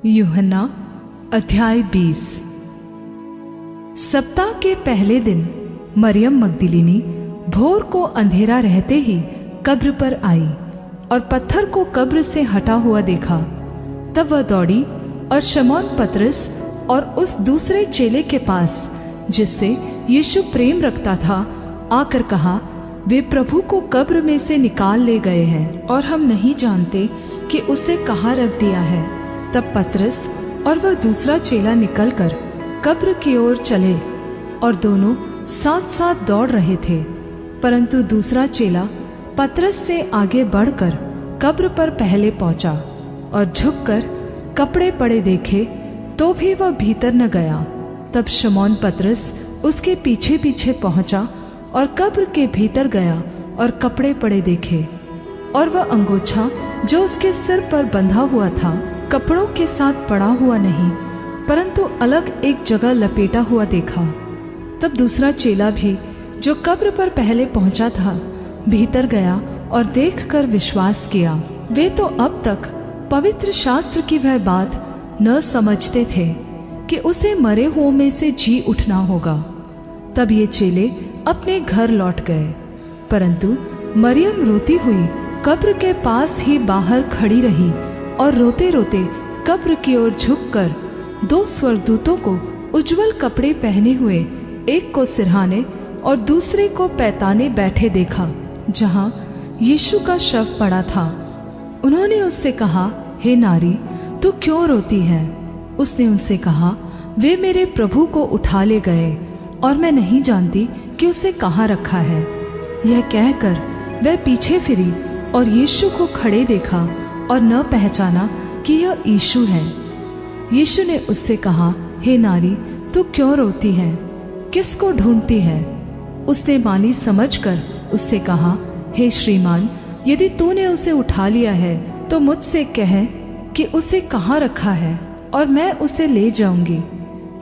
यूहन्ना अध्याय 20। सप्ताह के पहले दिन मरियम मगदलीनी भोर को अंधेरा रहते ही कब्र पर आई और पत्थर को कब्र से हटा हुआ देखा। तब वह दौड़ी और शमौन पतरस और उस दूसरे चेले के पास जिससे यीशु प्रेम रखता था आकर कहा, वे प्रभु को कब्र में से निकाल ले गए हैं और हम नहीं जानते कि उसे कहाँ रख दिया है। तब पतरस और वह दूसरा चेला निकलकर कब्र की ओर चले और दोनों साथ साथ दौड़ रहे थे, परंतु दूसरा चेला पतरस से आगे बढ़कर कब्र पर पहले पहुंचा और झुककर कपड़े पड़े देखे तो भी वह भीतर न गया। तब शमौन पतरस उसके पीछे पीछे पहुंचा और कब्र के भीतर गया और कपड़े पड़े देखे, और वह अंगोछा जो उसके सिर पर बंधा हुआ था कपड़ों के साथ पड़ा हुआ नहीं, परंतु अलग एक जगह लपेटा हुआ देखा। तब दूसरा चेला भी जो कब्र पर पहले पहुंचा था भीतर गया और देखकर विश्वास किया। वे तो अब तक पवित्र शास्त्र की वह बात न समझते थे कि उसे मरे हुओं में से जी उठना होगा। तब ये चेले अपने घर लौट गए, परंतु मरियम रोती हुई कब्र के पास ही बाहर खड़ी रही और रोते रोते कब्र की ओर झुककर दो स्वर्गदूतों को उज्जवल कपड़े पहने हुए, एक को सिरहाने और दूसरे को पैताने बैठे देखा, जहां यीशु का शव पड़ा था। उन्होंने उससे कहा, हे नारी, तू क्यों रोती है? उसने उनसे कहा, वे मेरे प्रभु को उठा ले गए और मैं नहीं जानती कि उसे कहाँ रखा है। यह कहकर वह पीछे फिरी और यीशु को खड़े देखा और न पहचाना कि यह यीशु है। यीशु ने उससे कहा, हे नारी, तू क्यों रोती है? किसको ढूंढती है? उसने माली समझकर उससे कहा, हे श्रीमान, यदि तूने उसे उठा लिया है तो मुझसे कह कि उसे कहाँ रखा है और मैं उसे ले जाऊंगी।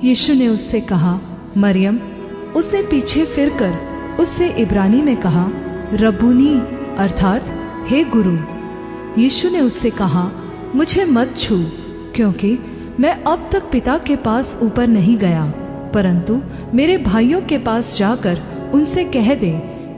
यीशु ने उससे कहा, मरियम। उसने पीछे फिरकर उससे इब्रानी में कहा, रब्बूनी, अर्थात हे गुरु। यीशु ने उससे कहा, मुझे मत छू, क्योंकि मैं अब तक पिता के पास ऊपर नहीं गया, परंतु मेरे भाइयों के पास जाकर उनसे कह दे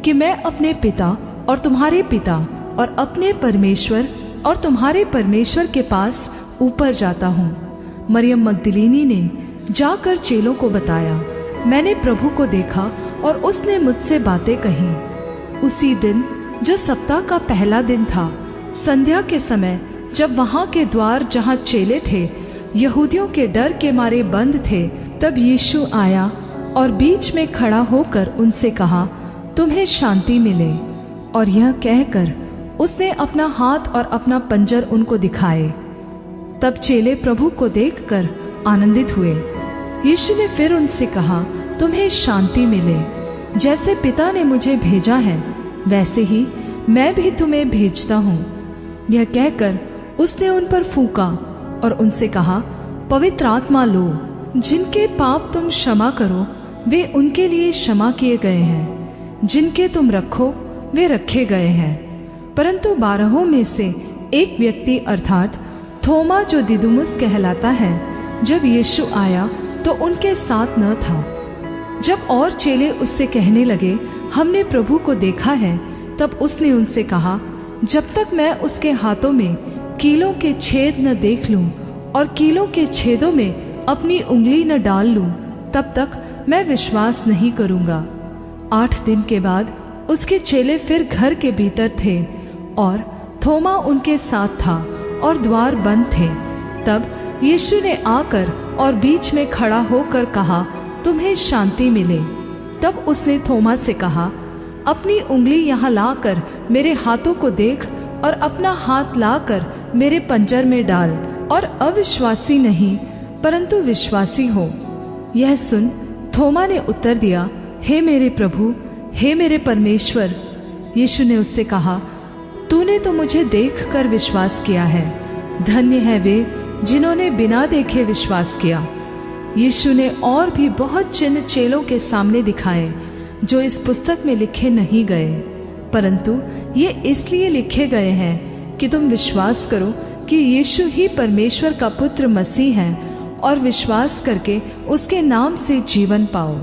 कि मैं अपने पिता और तुम्हारे पिता और अपने परमेश्वर और तुम्हारे परमेश्वर के पास ऊपर जाता हूँ। मरियम मगदलीनी ने जाकर चेलों को बताया, मैंने प्रभु को देखा और उसने मुझसे बातें कही। उसी दिन जो सप्ताह का पहला दिन था, संध्या के समय, जब वहां के द्वार जहां चेले थे यहूदियों के डर के मारे बंद थे, तब यीशु आया और बीच में खड़ा होकर उनसे कहा, तुम्हें शांति मिले। और यह कहकर उसने अपना हाथ और अपना पंजर उनको दिखाए। तब चेले प्रभु को देखकर आनंदित हुए। यीशु ने फिर उनसे कहा, तुम्हें शांति मिले। जैसे पिता ने मुझे भेजा है वैसे ही मैं भी तुम्हें भेजता हूँ। यह कहकर उसने उन पर फूंका और उनसे कहा, पवित्र आत्मा लो। जिनके पाप तुम क्षमा करो वे उनके लिए क्षमा किए गए हैं, जिनके तुम रखो वे रखे गए हैं। परंतु 12 में से एक व्यक्ति अर्थात थोमा, जो दिदुमुस कहलाता है, जब यीशु आया तो उनके साथ न था। जब और चेले उससे कहने लगे, हमने प्रभु को देखा है, तब उसने उनसे कहा, जब तक मैं उसके हाथों में कीलों के छेद न देख लूं और कीलों के छेदों में अपनी उंगली न डाल लूं, तब तक मैं विश्वास नहीं करूंगा। 8 दिन के बाद उसके चेले फिर घर के भीतर थे और थोमा उनके साथ था और द्वार बंद थे। तब यीशु ने आकर और बीच में खड़ा होकर कहा, तुम्हें शांति मिले। तब उसने थोमा से कहा, अपनी उंगली यहाँ लाकर मेरे हाथों को देख और अपना हाथ लाकर मेरे पंजर में डाल और अविश्वासी नहीं परंतु विश्वासी हो। यह सुन थोमा ने उत्तर दिया, हे मेरे प्रभु, हे मेरे परमेश्वर। यीशु ने उससे कहा, तूने तो मुझे देखकर विश्वास किया है। धन्य है वे जिन्होंने बिना देखे विश्वास किया। यीशु ने और भी बहुत चिन्ह चेलों के सामने दिखाए जो इस पुस्तक में लिखे नहीं गए, परंतु ये इसलिए लिखे गए हैं कि तुम विश्वास करो कि यीशु ही परमेश्वर का पुत्र मसीह है और विश्वास करके उसके नाम से जीवन पाओ।